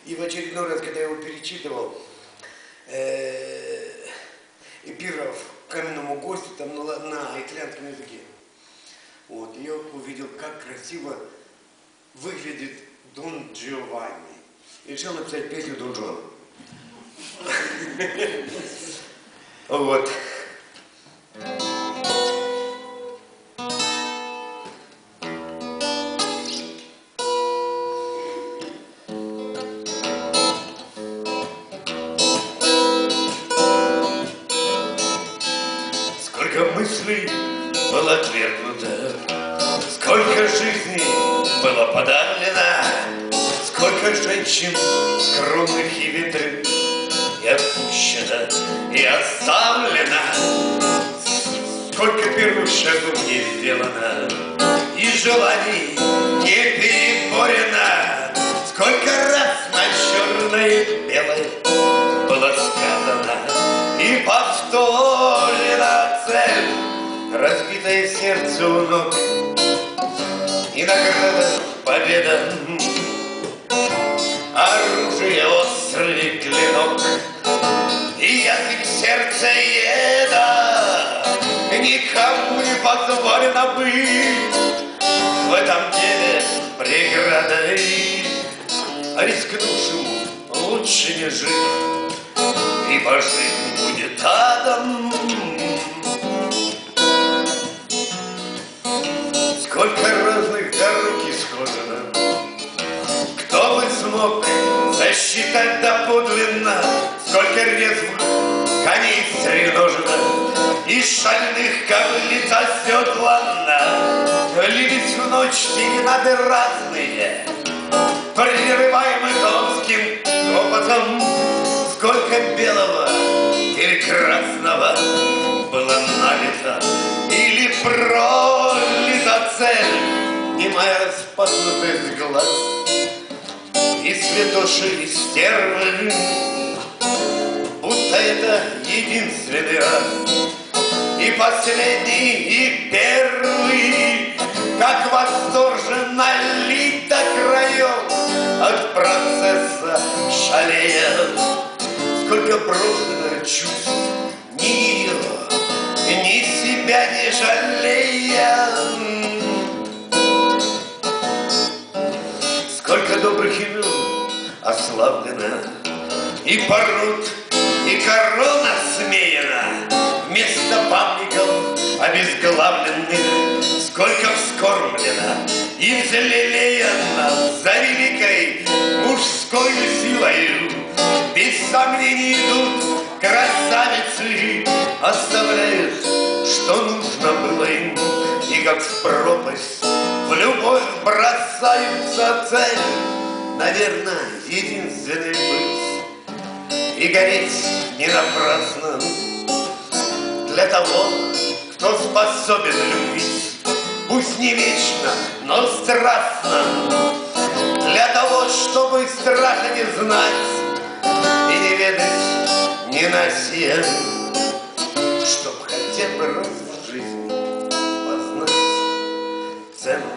И в очередной раз, когда я его перечитывал, эпиграф каменному гостю там на итальянском языке. Вот, я увидел, как красиво выглядит Дон Джованни. И решил написать песню Дон Жуана. Вот. Сколько мыслей было отвергнуто, сколько жизней было подавлено, сколько женщин скромных и ветры и отпущено, и оставлено, сколько первых шагов не сделано, и желаний не переборено, сколько раз на черное и белое было сказано и повторена цель, разбитое сердце у ног, и награда победа, оружие острый клинок, и язык сердца еда, никому не позволено быть в этом деле преградой, а рискнувшим лучше не жить, и пожить будет адом. Сколько разных дорог исхожено, кто бы смог засчитать доподлинно, сколько резвых коней стреножено, и шальных кавлиц оседлано, лились в ночь серенады разные, прерываемые конским опытом, сколько белого или красного было налито или пролита цель, немая распахнутая с глаз, и святоши, и стервы, будто это единственный раз, и последний, и первый, как восторженно лить до краев от процесса шалея, сколько брошено чувств, ни ее, ни себя не жалея, сколько добрых имен ослаблено, и пород, и корона смеяна, вместо памятников обезглавленных, сколько вскормлено и взлелеяно за великой мужской силой, без сомнений идут красавицы, оставляют, что нужно было им, и как в пропасть в любовь бросаются цель, наверное, единственный быть, и гореть не напрасно для того, кто способен любить, пусть не вечно, но страстно, для того, чтобы страха не знать и не ведать ненасилия, чтоб хотя бы раз в жизни познать цену